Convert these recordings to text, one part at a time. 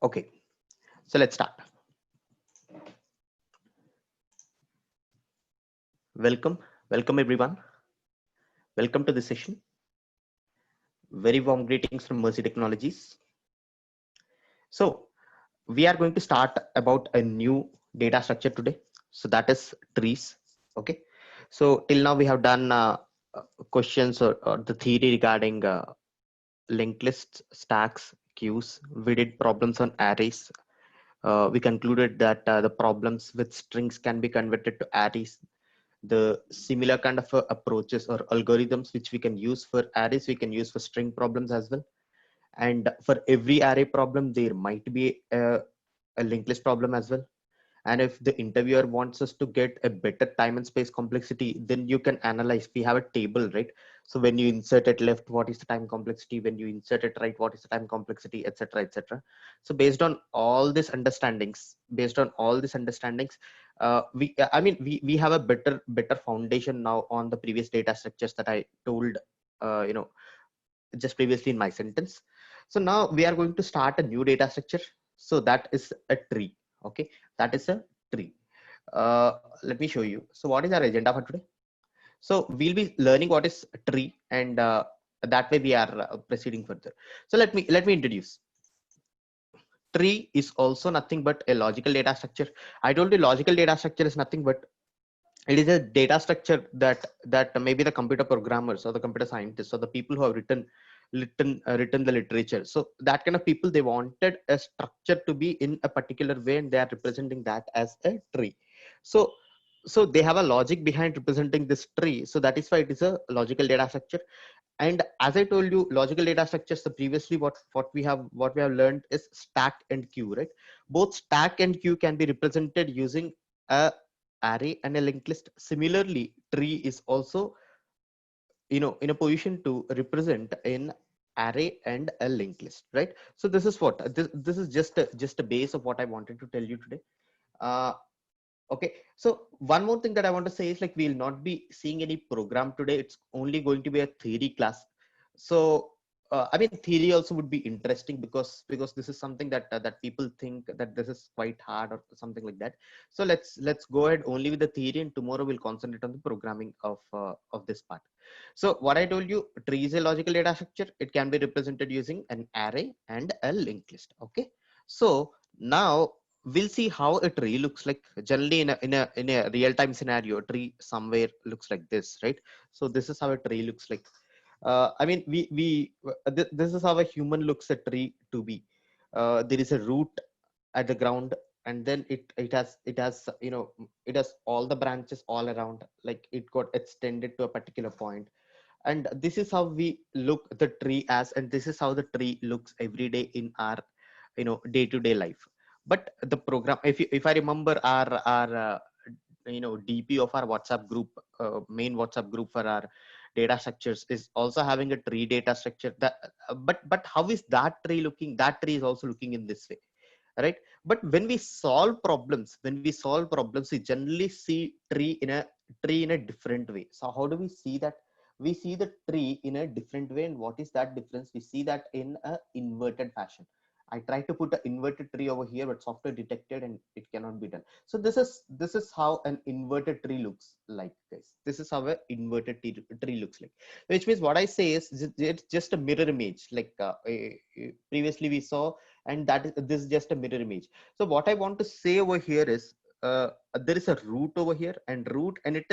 Okay, so let's start. Welcome, welcome everyone. Welcome to the session. Very warm greetings from Mercy Technologies. So we are going to start about a new data structure today. So that is trees. Okay. So till now we have done questions or the theory regarding linked lists, stacks, queues. We did problems on arrays. We concluded that the problems with strings can be converted to arrays. The similar kind of approaches or algorithms which we can use for arrays, we can use for string problems as well. And for every array problem, there might be a linked list problem as well. And if the interviewer wants us to get a better time and space complexity, then you can analyze. We have a table, right? So when you insert it left, what is the time complexity? When you insert it right, what is the time complexity, etc., etc. So based on all these understandings, I mean, we have a better foundation now on the previous data structures that I told, you know, just previously in my sentence. So now we are going to start a new data structure. So that is a tree. Okay, that is a tree. Let me show you. So what is our agenda for today? So we'll be learning what is a tree, and that way we are proceeding further. So let me introduce. Tree is also nothing but a logical data structure. I told you logical data structure is nothing but it is a data structure that maybe the computer programmers or the computer scientists or the people who have written the literature, so that kind of people, they wanted a structure to be in a particular way and they are representing that as a tree. So so they have a logic behind representing this tree, so that is why it is a logical data structure. And as I told you, logical data structures, the previously what we have learned is stack and queue, right? Both stack and queue can be represented using a array and a linked list. Similarly, tree is also, in a position to represent an array and a linked list, right? So this is what this is just a base of what I wanted to tell you today. uh, okay, so one more thing that I want to say is, like, we'll not be seeing any program today. It's only going to be a theory class. So I mean, theory also would be interesting because this is something that people think that this is quite hard or something like that. So let's go ahead only with the theory, and tomorrow we'll concentrate on the programming of this part. So what I told you, tree is a logical data structure. It can be represented using an array and a linked list. Okay, so now we'll see how a tree looks like. Generally, in a real-time scenario, a tree somewhere looks like this, right? So this is how a tree looks like. I mean, this is how a human looks a tree to be. There is a root at the ground, and then it has it has all the branches all around, like it got extended to a particular point. And this is how we look the tree as, and this is how the tree looks every day in our day-to-day life. But the program, if I remember our DP of our WhatsApp group, main WhatsApp group for our data structures, is also having a tree data structure. That but how is that tree looking? That tree is also looking in this way, right? But when we solve problems, we generally see tree in a different way. So how do we see that? We see the tree in a different way. And what is that difference? We see that in a inverted fashion. I tried to put an inverted tree over here, but software detected and it cannot be done. So this is how an inverted tree looks like, guys. This is how an inverted tree looks like. Which means what I say is it's just a mirror image, like previously we saw, and this is just a mirror image. So what I want to say over here is, there is a root over here, and it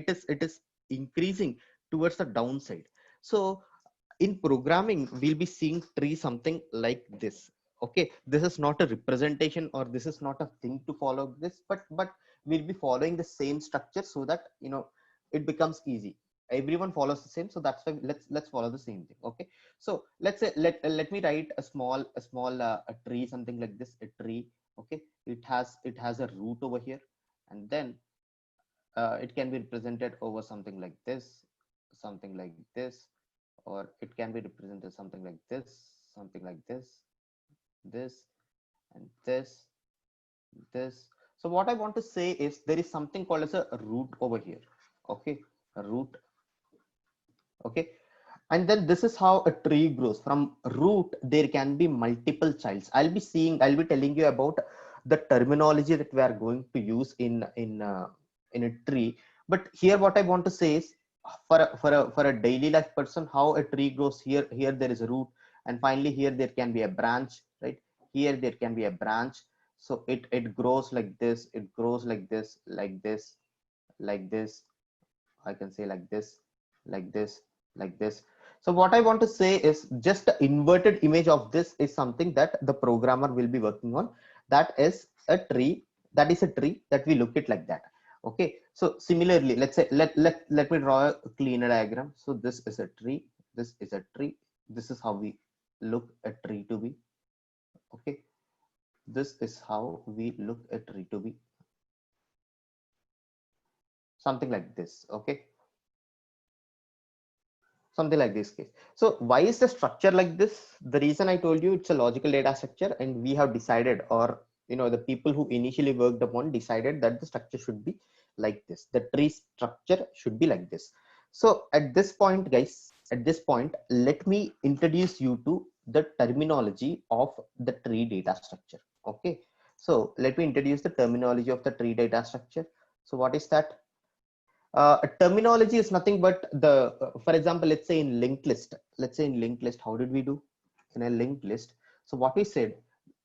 is increasing towards the downside. So in programming, we'll be seeing tree something like this. Okay, this is not a representation, or this is not a thing to follow this, but we'll be following the same structure so that it becomes easy. Everyone follows the same, so that's why let's follow the same thing. Okay, so let's say let me write a small a tree, something like this, a tree. Okay, it has a root over here, and then it can be represented over something like this, or it can be represented something like this, and this. So what I want to say is, there is something called as a root over here. Okay, a root. Okay, And then this is how a tree grows. From root there can be multiple childs. I'll be telling you about the terminology that we are going to use in a tree. But here what I want to say is, for a daily life person, how a tree grows. Here there is a root, and finally here there can be a branch, right? Here there can be a branch. So it grows like this, it grows like this, like this, like this. I can say like this, like this, like this. So what I want to say is, just the inverted image of this is something that the programmer will be working on. That is a tree. That is a tree that we look at like that. Okay. So similarly, let's say let me draw a cleaner diagram. So this is a tree. This is a tree. This is how we look a tree to be. Okay. This is how we look a tree to be. Something like this. Okay. Something like this case. So why is the structure like this? The reason I told you, it's a logical data structure, and we have decided, or the people who initially worked upon decided that the structure should be like this. The tree structure should be like this. So at this point, guys, at this point, let me introduce you to the terminology of the tree data structure. Okay. So let me introduce the terminology of the tree data structure. So what is that? A terminology is nothing but the, for example, let's say in linked list, how did we do in a linked list? So what we said,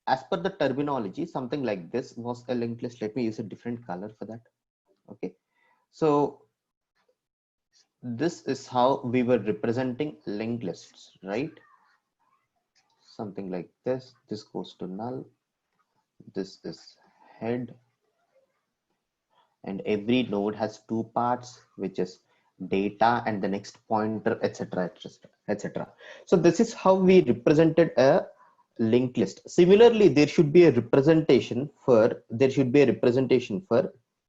as per the terminology, something like this was a linked list. Let me use a different color for that. Okay. So this is how we were representing linked lists, right? Something like this. This goes to null. This is head, and every node has two parts, which is data and the next pointer, etc, etc, etc. So this is how we represented a linked list. Similarly, there should be a representation for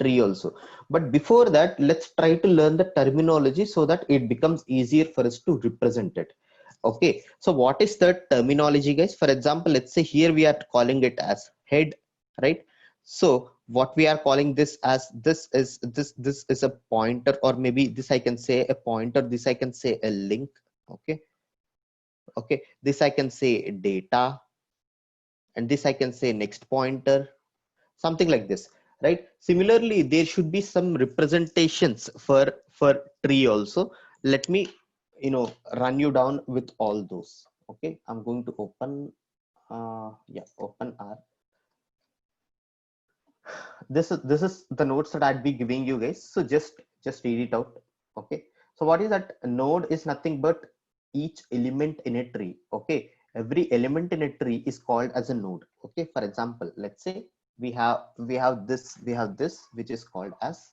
tree also. But before that, let's try to learn the terminology so that it becomes easier for us to represent it. Okay, so what is the terminology, guys? For example, let's say here we are calling it as head, right? So what we are calling this as, this is a pointer, or maybe this I can say a pointer, this I can say a link. Okay. Okay, this I can say data, and this I can say next pointer, something like this, right? Similarly, there should be some representations for tree also. Let me run you down with all those. Okay, I'm going to open yeah, open R. This is the notes that I'd be giving you, guys. So just read it out. Okay, so what is that? A node is nothing but each element in a tree. Okay, every element in a tree is called as a node. Okay, for example, let's say we have this which is called as,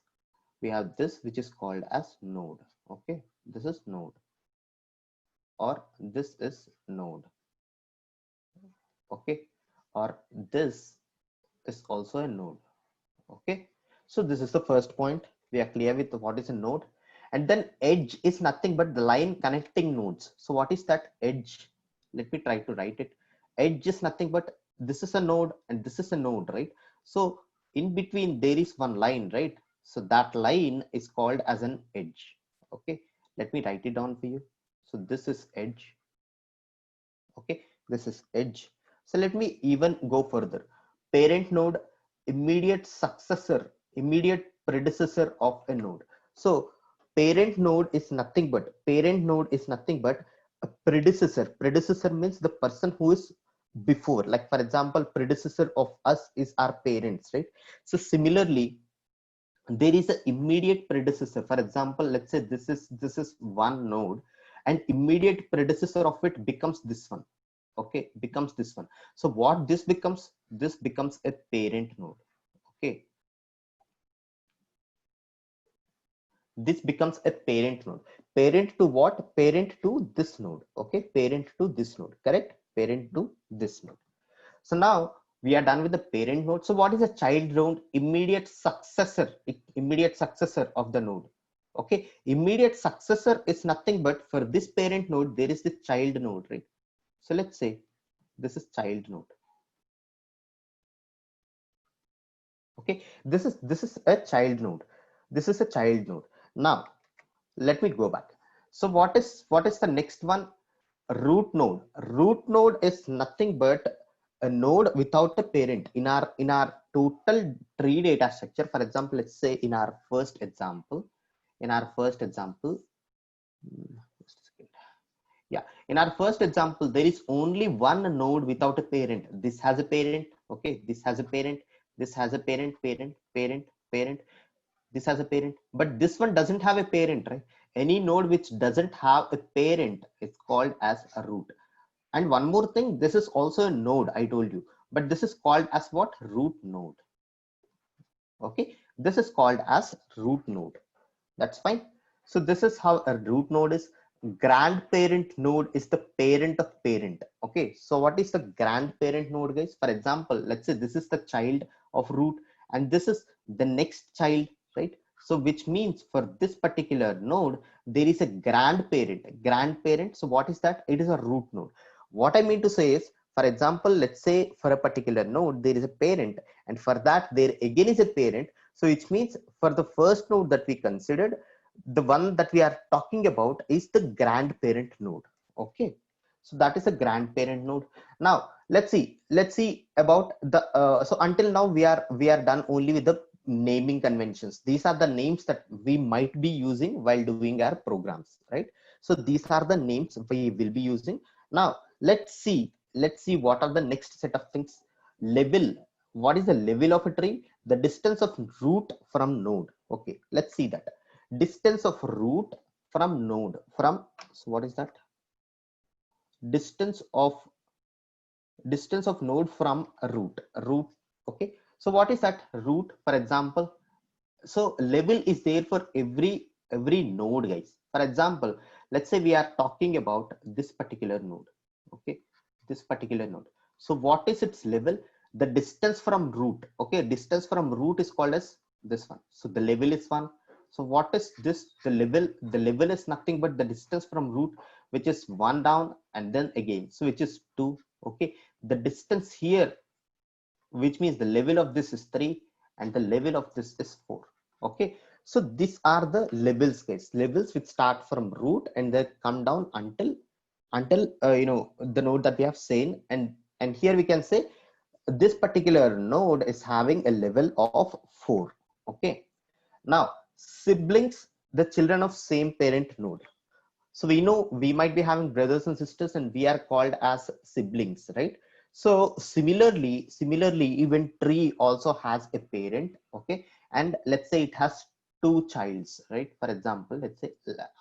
node. Okay, this is node, or this is node. Okay, or this is also a node. Okay, so this is the first point. We are clear with what is a node. And then edge is nothing but the line connecting nodes. So what is that edge? Let me try to write it. Edge is nothing but, this is a node and this is a node, right? So in between there is one line, right? So that line is called as an edge. Okay, let me write it down for you. So this is edge. Okay, this is edge. So let me even go further. Parent node, immediate predecessor of a node. So parent node is nothing but a predecessor means the person who is before. Like for example, predecessor of us is our parents, right? So similarly, there is an immediate predecessor. For example, let's say this is one node, and immediate predecessor of it becomes this one. Okay, becomes this one. So what this becomes, a parent node. Okay, this becomes a parent node. Parent to what? Parent to this node. Okay, parent to this node, correct? Parent to this node. So now we are done with the parent node. So what is a child node? Immediate successor of the node. Okay, immediate successor is nothing but, for this parent node there is the child node, right? So let's say this is child node. Okay, this is a child node. This is a child node. Now let me go back. So what is the next one? Root node. Root node is nothing but a node without a parent. In our total tree data structure, for example, let's say in our first example, just a second. Yeah, in our first example, there is only one node without a parent. This has a parent. Okay, this has a parent. This has a parent, parent, parent, parent. This has a parent, but this one doesn't have a parent, right? Any node which doesn't have a parent is called as a root. And one more thing, this is also a node, I told you, but this is called as what? Root node. Okay, this is called as root node. That's fine. So this is how a root node is. Grandparent node is the parent of parent. Okay, so what is the grandparent node, guys? For example, let's say this is the child of root and this is the next child, right? So which means for this particular node, there is a grandparent. So what is that? It is a root node. What I mean to say is, for example, let's say for a particular node, there is a parent, and for that there again is a parent. So which means for the first node that we considered, the one that we are talking about is the grandparent node. Okay, so that is a grandparent node. Now let's see about the so until now we are done only with the naming conventions. These are the names that we might be using while doing our programs, right? So these are the names we will be using. Now let's see what are the next set of things. Level. What is the level of a tree? The distance of root from node. Okay, let's see that. Distance of root from node. From, so what is that? Distance of node from root. Okay, so what is that? Root, for example. So level is there for every node, guys. For example, let's say we are talking about this particular node. Okay, this particular node. So what is its level? The distance from root. Okay, distance from root is called as this one. So the level is 1. So what is this? The level is nothing but the distance from root, which is 1 down and then again, so which is 2. Okay, the distance here, which means the level of this is 3 and the level of this is 4. Okay, so these are the levels, guys. Levels which start from root and then come down until the node that we have seen. And here we can say this particular node is having a level of 4. Okay, now siblings, the children of same parent node. So we know we might be having brothers and sisters and we are called as siblings, right? So similarly even tree also has a parent. Okay, and let's say it has two childs, right? For example, let's say,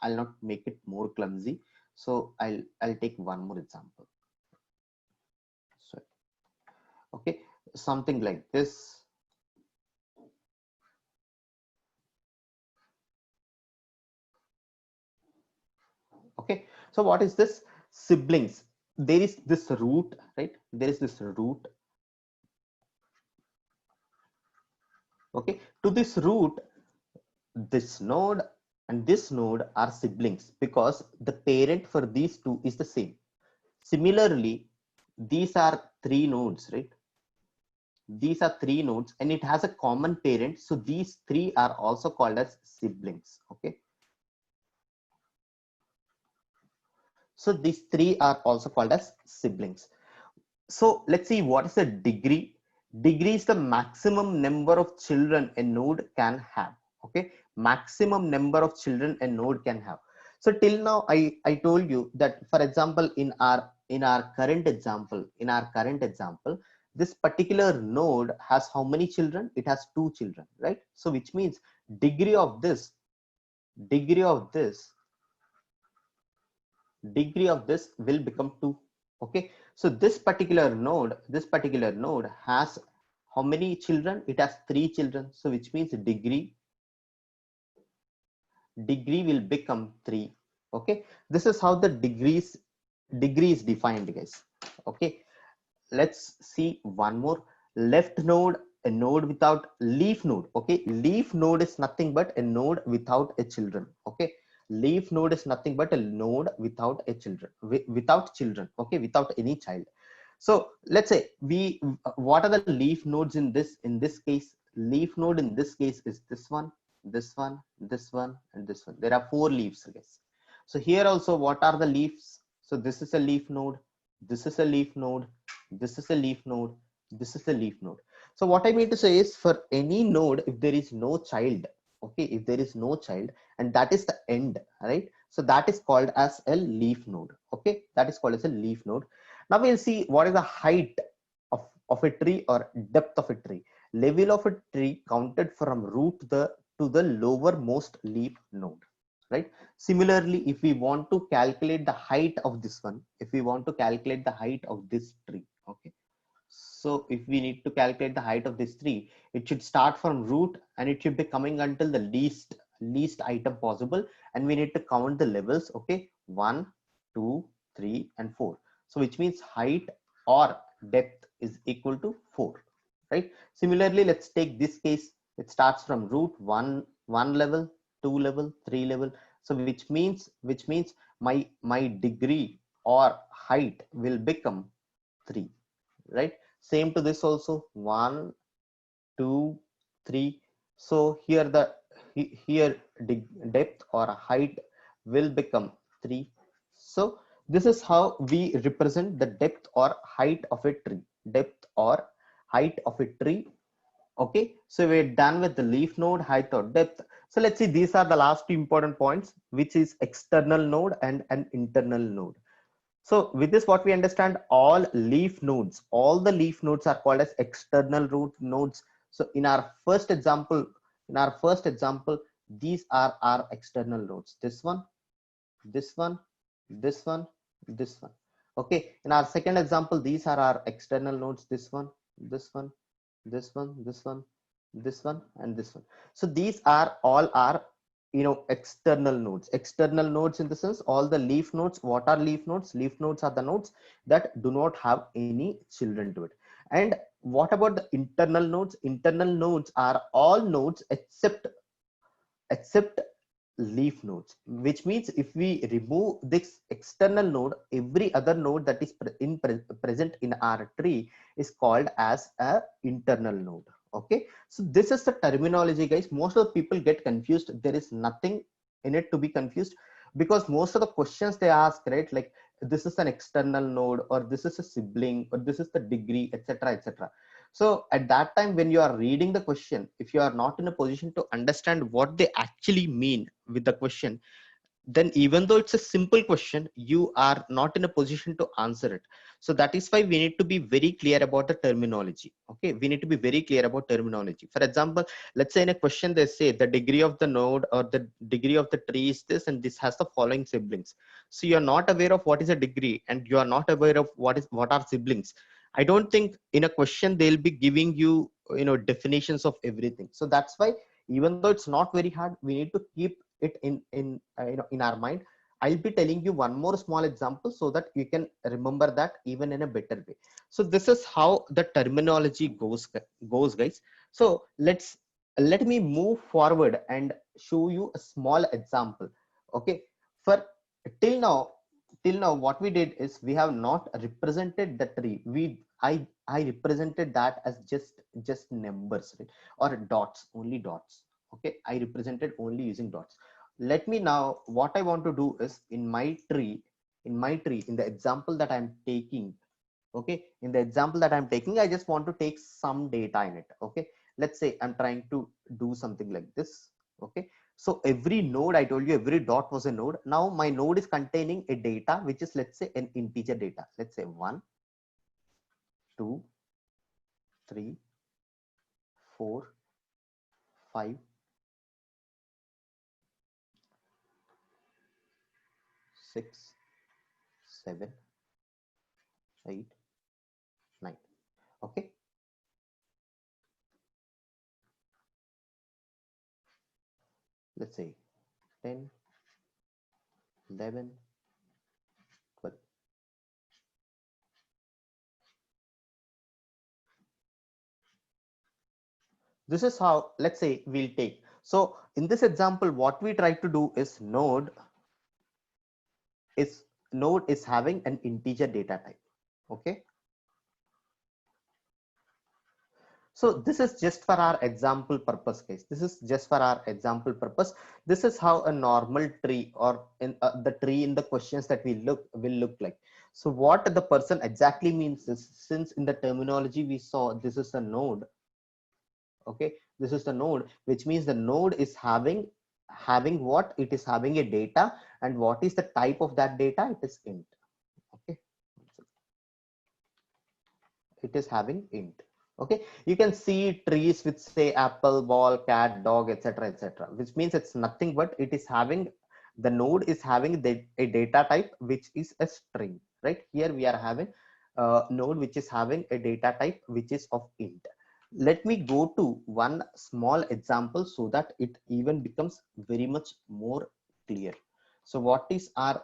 I'll not make it more clumsy, so I'll take one more example. So okay, something like this. Okay, so what is this? Siblings. There is this root, right? There is this root. Okay, to this root, this node and this node are siblings because the parent for these two is the same. Similarly, these are three nodes, right? These are three nodes and it has a common parent. So these three are also called as siblings. Okay, so these three are also called as siblings. So let's see, what is the degree? Degree is the maximum number of children a node can have. Okay, maximum number of children a node can have. So till now I told you that, for example, in our current example, this particular node has how many children? It has two children, right? So which means degree of this degree of this degree of this will become 2. Okay, so this particular node has how many children? It has 3 children, so which means degree will become 3. Okay, this is how the degree is defined, guys. Okay, let's see one more. Left node, a node without leaf node. Okay, leaf node is nothing but a node without a children. Okay, leaf node is nothing but a node without a children, without children. Okay, without any child. So let's say what are the leaf nodes in this case? Leaf node in this case is this one, this one, this one, and this one. There are 4 leaves, I guess. So here also, what are the leaves? So this is a leaf node, this is a leaf node, this is a leaf node, this is a leaf node. So what I mean to say is, for any node, if there is no child, okay, if there is no child, and that is the end, right? So that is called as a leaf node. Okay, that is called as a leaf node. Now we'll see what is the height of a tree, or depth of a tree. Level of a tree counted from root to the lowermost leaf node, right? Similarly, if we want to calculate the height of this one, if we want to calculate the height of this tree, okay, so if we need to calculate the height of this tree, it should start from root and it should be coming until the least item possible, and we need to count the levels. Okay, 1, 2, 3, and 4. So which means height or depth is equal to 4, right? Similarly, let's take this case. It starts from root 1 level, 2 level, 3 level. So which means my degree or height will become 3, right? Same to this also, 1, 2, 3. So here here depth or height will become 3. So this is how we represent the depth or height of a tree. Depth or height of a tree. Okay, so we're done with the leaf node, height or depth. So let's see, these are the last two important points, which is external node and an internal node. So with this, what we understand, all the leaf nodes are called as external root nodes. So in our first example, these are our external nodes. This one, this one, this one, this one. Okay. In our second example, these are our external nodes. This one, this one, this one, this one, this one, and this one. So these are all our external nodes in the sense, all the leaf nodes. What are leaf nodes? Leaf nodes are the nodes that do not have any children to it. And what about the internal nodes? Internal nodes are all nodes except leaf nodes, which means if we remove this external node, every other node that is present in our tree is called as a internal node. Okay, so this is the terminology, guys. Most of the people get confused. There is nothing in it to be confused, because most of the questions they ask, right, like this is an external node, or this is a sibling, or this is the degree, etc., etc. So at that time, when you are reading the question, if you are not in a position to understand what they actually mean with the question, then even though it's a simple question, you are not in a position to answer it. So that is why we need to be very clear about the terminology. Okay, we need to be very clear about terminology. For example, let's say in a question they say the degree of the node or the degree of the tree is this, and this has the following siblings. So you're not aware of what is a degree, and you are not aware of what are siblings. I don't think in a question they'll be giving you definitions of everything. So that's why, even though it's not very hard, we need to keep it in our mind. I'll be telling you one more small example so that you can remember that even in a better way. So this is how the terminology goes, guys. So let me move forward and show you a small example. Okay, for till now what we did is, we have not represented the tree. I represented that as just numbers, right? Or dots, only dots. Okay, I represented only using dots. Let me now, what I want to do is, in my tree, in the example that I'm taking, okay, in the example that I'm taking, I just want to take some data in it. Okay, let's say I'm trying to do something like this. Okay, so every node, I told you every dot was a node. Now my node is containing a data which is, let's say, an integer data. Let's say 1, 2, 3, 4, 5, 6, 7, 8, 9. Okay, let's say 10, 11, 12. This is how, let's say, we'll take. So in this example, what we try to do is, node is having an integer data type. Okay, So this is just for our example purpose, guys. This is just for our example purpose. This is how a normal tree, or in the tree in the questions that we will look like. So what the person exactly means is, since in the terminology we saw this is a node, okay, this is the node, which means the node is having what? It is having a data, and what is the type of that data? It is int. Okay, it is having int. Okay, you can see trees with say apple, ball, cat, dog, etc., etc., which means it's nothing but it is having, the node is having a data type which is a string. Right here we are having a node which is having a data type which is of int. Let me go to one small example so that it even becomes very much more clear. So what is our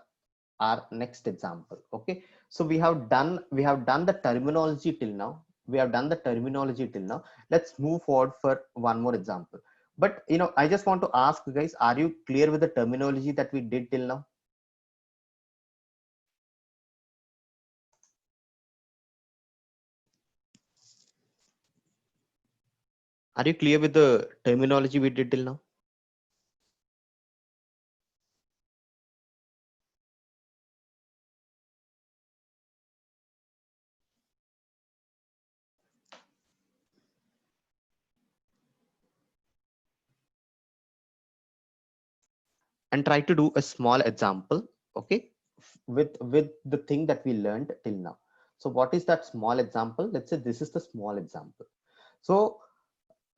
next example? Okay, so we have done the terminology till now. We have done the terminology till now. Let's move forward for one more example. But I just want to ask you guys, are you clear with the terminology that we did till now? Are you clear with the terminology we did till now? And try to do a small example, okay, with the thing that we learned till now. So what is that small example? Let's say this is the small example. So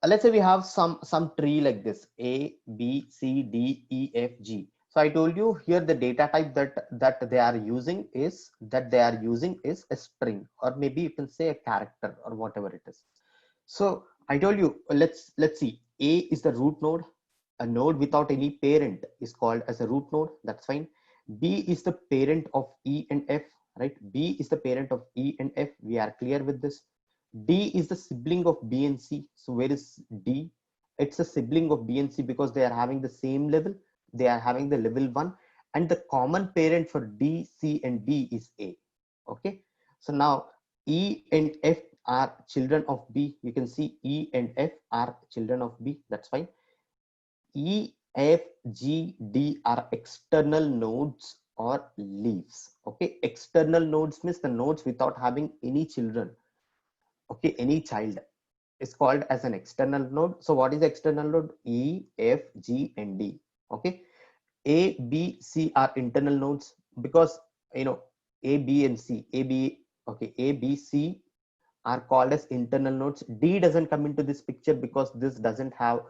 let's say we have some tree like this: a, b, c, d, e, f, g. So I told you here the data type that they are using is a string, or maybe you can say a character, or whatever it is. So I told you, let's see. A is the root node. A node without any parent is called as a root node. That's fine. B is the parent of E and F, right? B is the parent of E and F. We are clear with this. D is the sibling of B and C. So where is D? It's a sibling of B and C because they are having the same level. They are having the level 1. And the common parent for D, C, and D is A. Okay. So now E and F are children of B. You can see E and F are children of B. That's fine. E, F, G, D are external nodes or leaves. Okay. External nodes means the nodes without having any children. Okay. Any child is called as an external node. So what is the external node? E, F, G, and D. Okay. A, B, C are internal nodes because A, B, and C. A, B, okay, A, B, C are called as internal nodes. D doesn't come into this picture because this doesn't have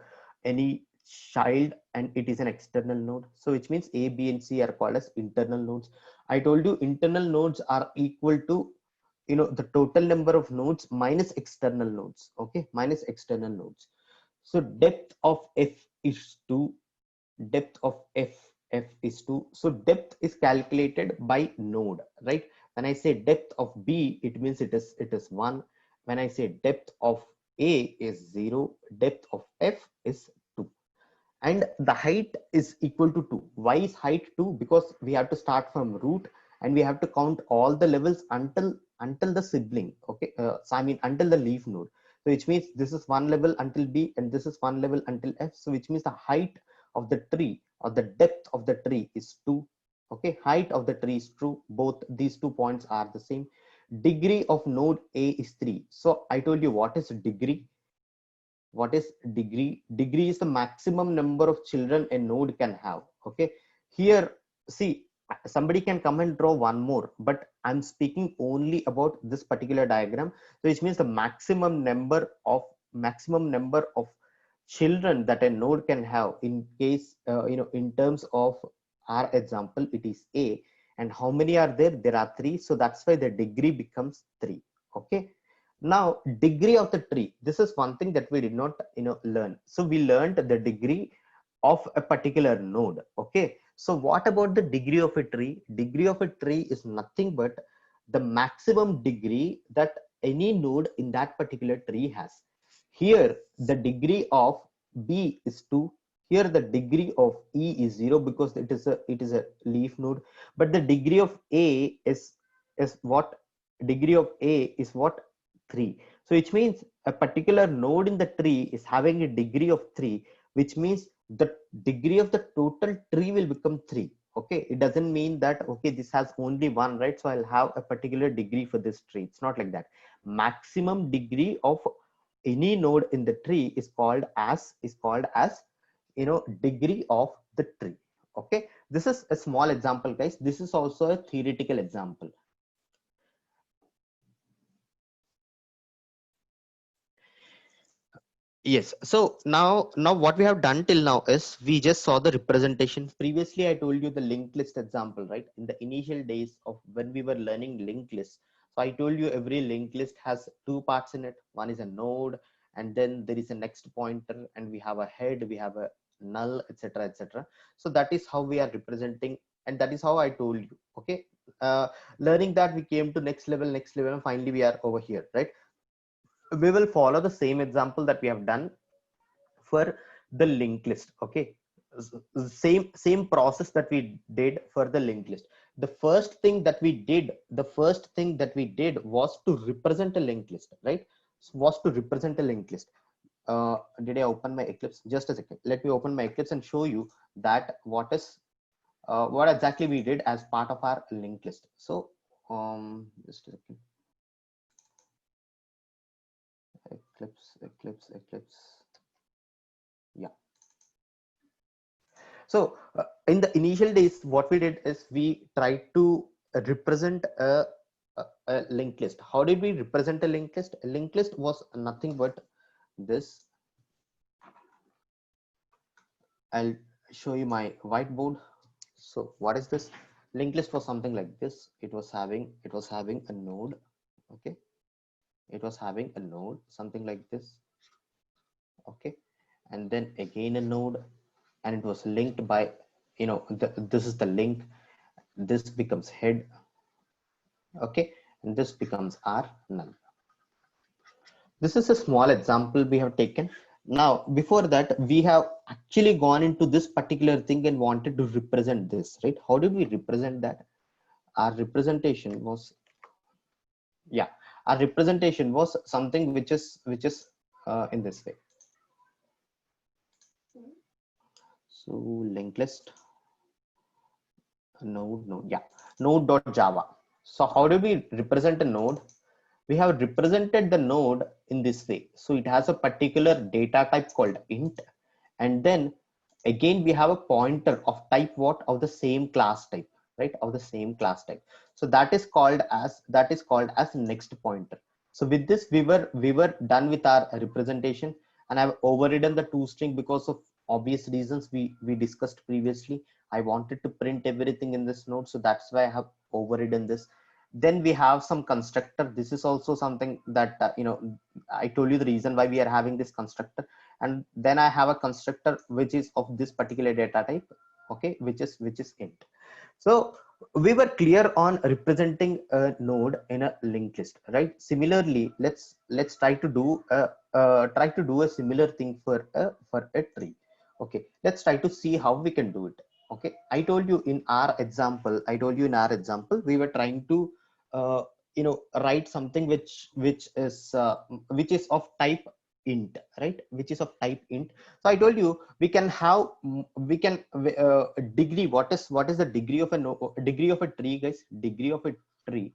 any child and it is an external node. So which means A, B, and C are called as internal nodes. I told you internal nodes are equal to the total number of nodes minus external nodes. Okay, minus external nodes. So depth of F is 2. Depth of F is 2. So depth is calculated by node, right? When I say depth of B, it means it is 1. When I say depth of A is 0, depth of F is 2, and the height is equal to 2. Why is height 2? Because we have to start from root and we have to count all the levels until the sibling. Okay, so I mean until the leaf node. So which means this is one level until B and this is one level until F. So which means the height of the tree, or the depth of the tree, is 2. Okay, height of the tree is true. Both these 2 points are the same. Degree of node A is 3. So I told you what is degree. What is degree? Degree is the maximum number of children a node can have. Okay, here see, somebody can come and draw one more, but I'm speaking only about this particular diagram. So which means the maximum number of children that a node can have, in case in terms of our example, it is A, and how many are there? There are 3. So that's why the degree becomes 3. Okay. Now degree of the tree, this is one thing that we did not learn. So we learned the degree of a particular node. Okay, so what about the degree of a tree? Degree of a tree is nothing but the maximum degree that any node in that particular tree has. Here the degree of B is 2. Here the degree of E is 0 because it is a leaf node. But the degree of A is what? Degree of A is what? 3. So which means a particular node in the tree is having a degree of 3, which means the degree of the total tree will become 3. Okay, it doesn't mean that okay, this has only one, right? So I'll have a particular degree for this tree. It's not like that. Maximum degree of any node in the tree is called as degree of the tree. Okay, this is a small example, guys. This is also a theoretical example. Yes. So now what we have done till now is we just saw the representation. Previously, I told you the linked list example, right? In the initial days of when we were learning linked list. So I told you every linked list has two parts in it. One is a node, and then there is a next pointer, and we have a head, we have a null, etc., etc. So that is how we are representing, and that is how I told you. Okay. Learning that, we came to next level, and finally we are over here, right? We will follow the same example that we have done for the linked list. Okay, same process that we did for the linked list. The first thing that we did was to represent a linked list, right? Was to represent a linked list. Did I open my Eclipse? Just a second, let me open my Eclipse and show you that what exactly we did as part of our linked list. So just a second. Eclipse. Yeah. So in the initial days, what we did is we tried to represent a linked list. How did we represent a linked list? A linked list was nothing but this. I'll show you my whiteboard. So what is this? Linked list was something like this. It was having a node. Okay, it was having a node, something like this. Okay, and then again a node, and it was linked by this is the link. This becomes head. Okay, and this becomes our null. This is a small example we have taken. Now before that, we have actually gone into this particular thing and wanted to represent this, right? How did we represent that? Our representation was, yeah, our representation was something which is in this way. So linked list node, yeah, node.java. So how do we represent a node? We have represented the node in this way. So it has a particular data type called int, and then again we have a pointer of type what? Of the same class type, right? Of the same class type. So that is called as next pointer. So with this, we were done with our representation, and I've overridden the toString because of obvious reasons we discussed previously. I wanted to print everything in this node, so that's why I have overridden this. Then we have some constructor. This is also something that I told you the reason why we are having this constructor. And then I have a constructor which is of this particular data type. Okay, which is int. So we were clear on representing a node in a linked list, right? Similarly, let's try to do a similar thing for a tree. Okay, let's try to see how we can do it. Okay, I told you in our example, we were trying to uh, write something which is of type int, right? Which is of type int. So I told you we can have we can degree. What is the degree of degree of a tree, guys? Degree of a tree,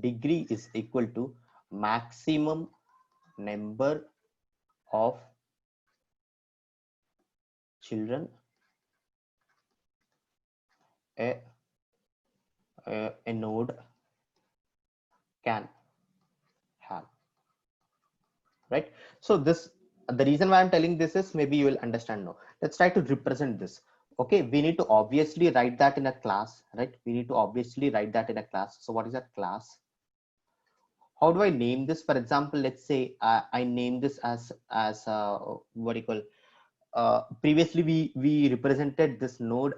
degree is equal to maximum number of children a, a node can have, right? So this, the reason why I'm telling this is maybe you will understand now. Let's try to represent this. Okay, we need to obviously write that in a class, right? We need to obviously write that in a class. So what is that class? How do I name this? For example, let's say I name this as what do you call, previously we represented this node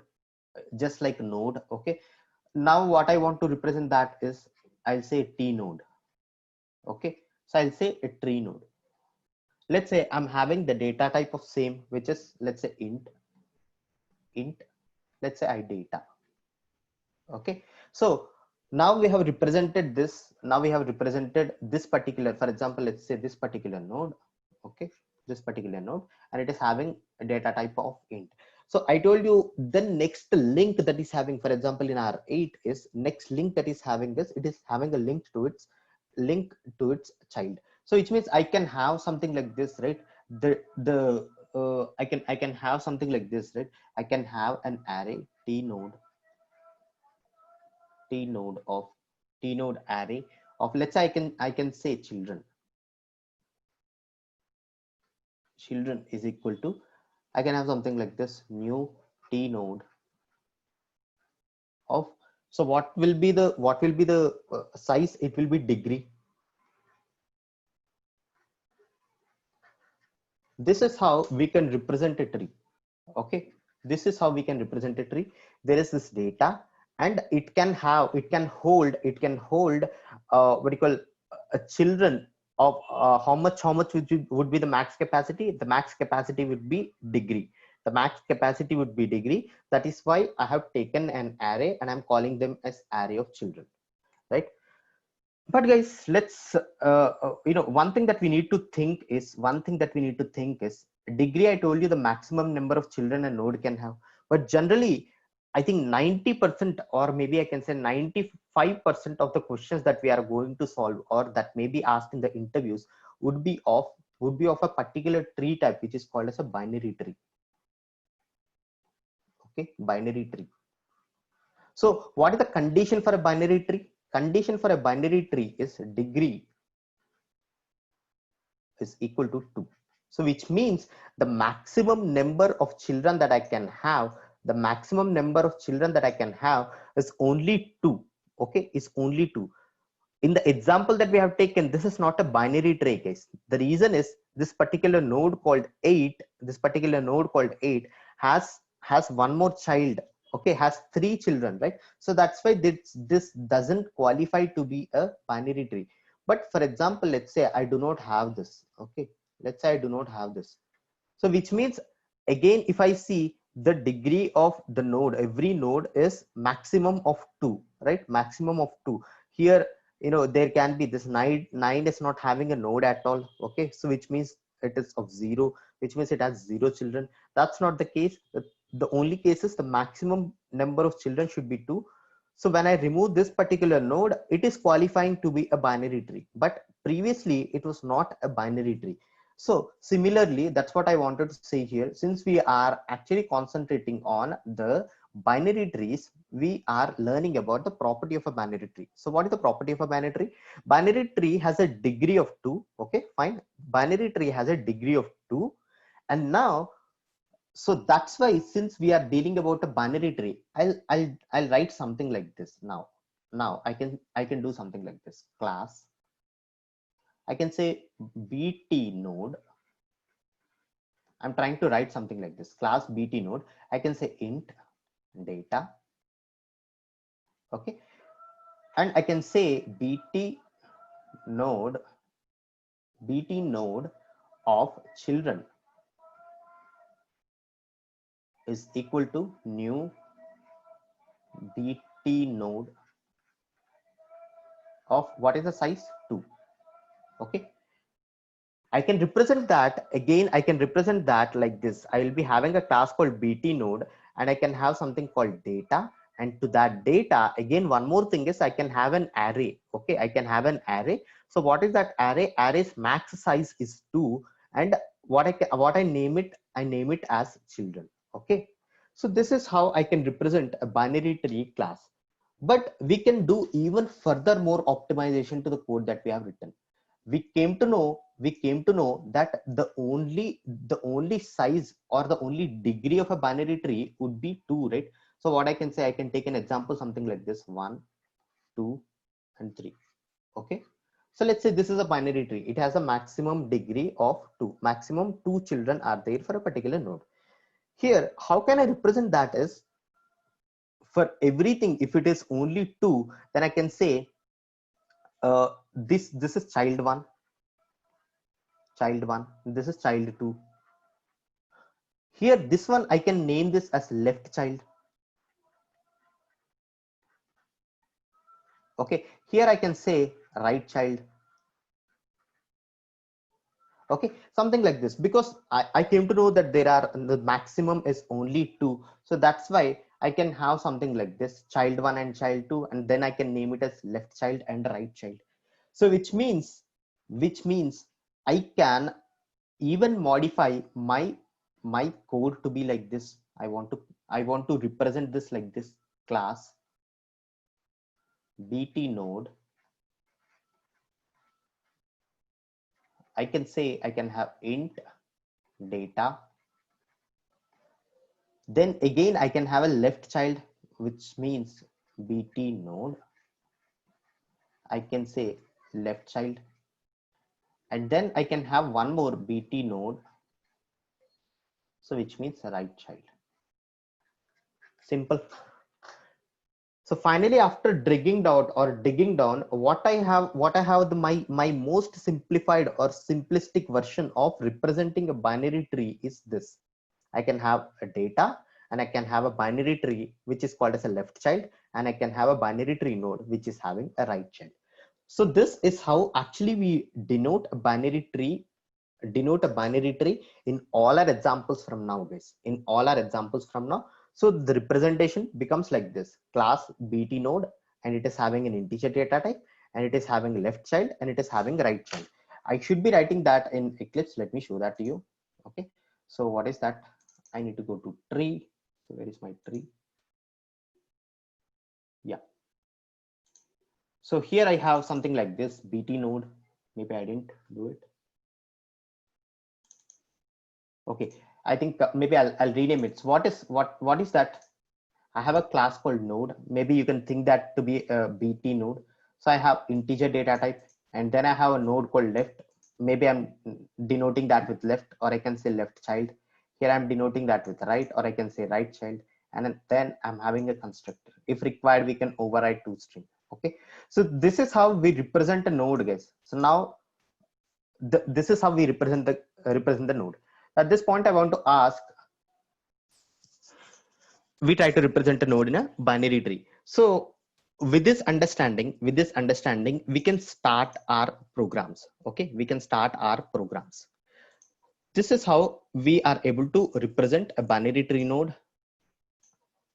just like node. Okay, now what I want to represent that is, I'll say t node. Okay, so I'll say a tree node. Let's say I'm having the data type of same, which is, let's say int, let's say I data. Okay, so Now we have represented this. Now we have represented this particular, for example, let's say this particular node. Okay, this particular node, and it is having a data type of int. So I told you the next link that is having, for example, in R8 is next link that is having this. It is having a link to its child. So which means I can have something like this, right? I can have something like this, right? I can have an array t node of t node array of, let's say I can say children is equal to, I can have something like this, new t node of, so what will be the size? It will be degree. This is how we can represent a tree. Okay, this is how we can represent a tree. There is this data, and it can hold what you call children of how much would be the max capacity. The max capacity would be degree. The max capacity would be degree. That is why I have taken an array and I'm calling them as array of children, right? But guys, let's one thing that we need to think is degree. I told you the maximum number of children a node can have, but generally I think 90%, or maybe I can say 95% of the questions that we are going to solve or that may be asked in the interviews would be of a particular tree type, which is called as a binary tree. Okay, binary tree. So what is the condition for a binary tree? Condition for a binary tree is degree is equal to 2. So which means the maximum number of children that I can have, the maximum number of children that I can have is only 2. Okay, is only 2. In the example that we have taken, this is not a binary tree, guys. The reason is this particular node called 8, has one more child. Okay, has 3 children, right? So that's why this doesn't qualify to be a binary tree. But for example, let's say I do not have this. Okay, let's say I do not have this. So which means, again, if I see the degree of the node, every node is maximum of 2, right? Maximum of 2. Here, there can be this 9 is not having a node at all. Okay, so which means it is of 0, which means it has 0 children. That's not the case. The only case is the maximum number of children should be 2. So when I remove this particular node, it is qualifying to be a binary tree, but previously it was not a binary tree. So similarly, that's what I wanted to say here. Since we are actually concentrating on the binary trees, we are learning about the property of a binary tree. So what is the property of a binary tree? Binary tree has a degree of 2. Okay, fine. Binary tree has a degree of 2. And now, so that's why, since we are dealing about a binary tree, I'll write something like this now. Now I can do something like this. Class, I can say BT node. I'm trying to write something like this. Class BT node. I can say int data. Okay. And I can say node, BT node of children is equal to new BT node of, what is the size? 2. Okay. I can represent that again. I can represent that like this. I will be having a class called BT node, and I can have something called data. And to that data, again, one more thing is I can have an array. Okay, I can have an array. So what is that array? Array's max size is 2, and what I name it, I name it as children. Okay, so this is how I can represent a binary tree class. But we can do even further more optimization to the code that we have written. We came to know that the only size or the only degree of a binary tree would be 2, right? So what I can say, I can take an example, something like this: 1, 2, and 3. Okay, so let's say this is a binary tree. It has a maximum degree of 2. Maximum 2 children are there for a particular node. Here, how can I represent that? Is, for everything, if it is only 2, then I can say this is child 1, this is child 2. Here, this one, I can name this as left child. Okay, here I can say right child. Okay, something like this, because I came to know that there are the maximum is only 2, so that's why I can have something like this, child 1 and child 2, and then I can name it as left child and right child. So which means I can even modify my code to be like this. I want to represent this like this: class bt node. I can say I can have int data. Then again, I can have a left child, which means bt node. I can say left child. And then I can have one more bt node, so which means right child. Simple. So finally, after digging down, what I have my most simplified or simplistic version of representing a binary tree is this. I can have a data, and I can have a binary tree which is called as a left child, and I can have a binary tree node which is having a right child. So this is how actually we denote a binary tree in all our examples from now, guys. In all our examples from now. So the representation becomes like this: class bt node, and it is having an integer data type, and it is having left child, and it is having right child. I should be writing that in Eclipse. Let me show that to you. Okay. So what is that? I need to go to tree. So where is my tree? Yeah. So here I have something like this bt node. Maybe I didn't do it. Okay. I think maybe I'll rename it. So what is that? I have a class called node. Maybe you can think that to be a bt node. So I have integer data type, and then I have a node called left. Maybe I'm denoting that with left, or I can say left child. Here I'm denoting that with right, or I can say right child. And then I'm having a constructor. If required, we can override toString. Okay. So this is how we represent a node, guys. So now this is how we represent the node. At this point, I want to ask, we try to represent a node in a binary tree. So with this understanding, we can start our programs. Okay, we can start our programs. This is how we are able to represent a binary tree node.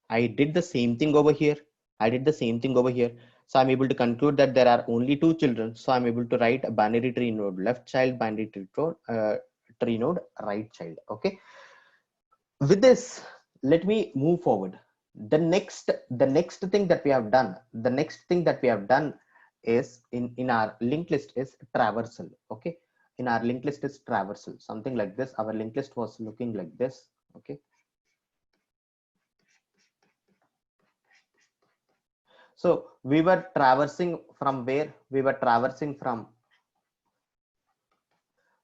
I did the same thing over here. So I'm able to conclude that there are only 2 children. So I'm able to write a binary tree node left child, binary tree node right child. Okay. With this, let me move forward. The next thing that we have done is in our linked list is traversal. Okay. In our linked list is traversal, something like this. Our linked list was looking like this. Okay. So we were traversing from where? We were traversing from,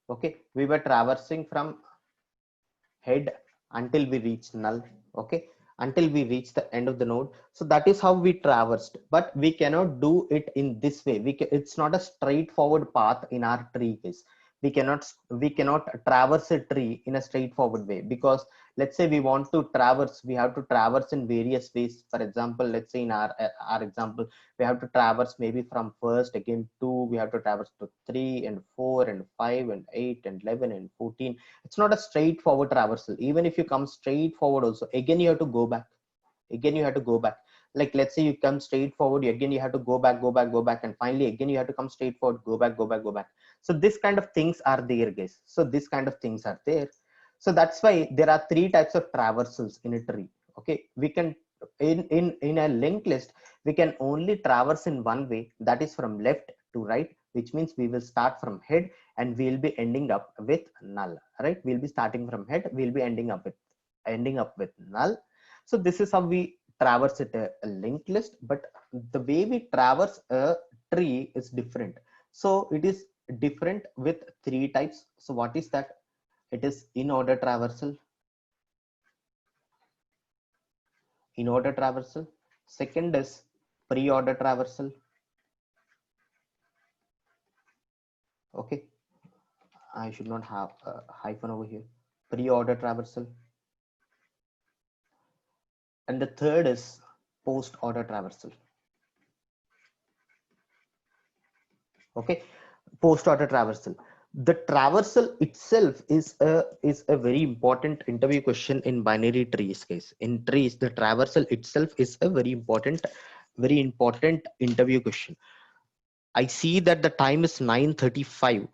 okay, we were traversing from head until we reach null. Okay, until we reach the end of the node. So that is how we traversed, but we cannot do it in this way. It's not a straightforward path in our tree case. We cannot traverse a tree in a straightforward way, because let's say we want to traverse, we have to traverse in various ways. For example, let's say in our example, we have to traverse maybe from first, again 2, we have to traverse to 3 and 4 and 5 and 8 and 11 and 14. It's not a straightforward traversal. Even if you come straight forward also, again you have to go back. Like let's say you come straight forward, again you have to go back, and finally again you have to come straight forward, go back. So this kind of things are there, guys. So that's why there are 3 types of traversals in a tree. Okay, we can in a linked list, we can only traverse in one way, that is from left to right, which means we will start from head and we'll be ending up with null. Right, we'll be starting from head, we'll be ending up with null. So this is how we traverse it, a linked list. But the way we traverse a tree is different. So it is different with 3 types. So what is that? It is in order traversal. Second is pre-order traversal. Okay, I should not have a hyphen over here. Pre-order traversal. And the third is post-order traversal. Okay, post order traversal. The traversal itself is a very important interview question in binary trees case. In trees, the traversal itself is a very important interview question. I see that the time is 9:35.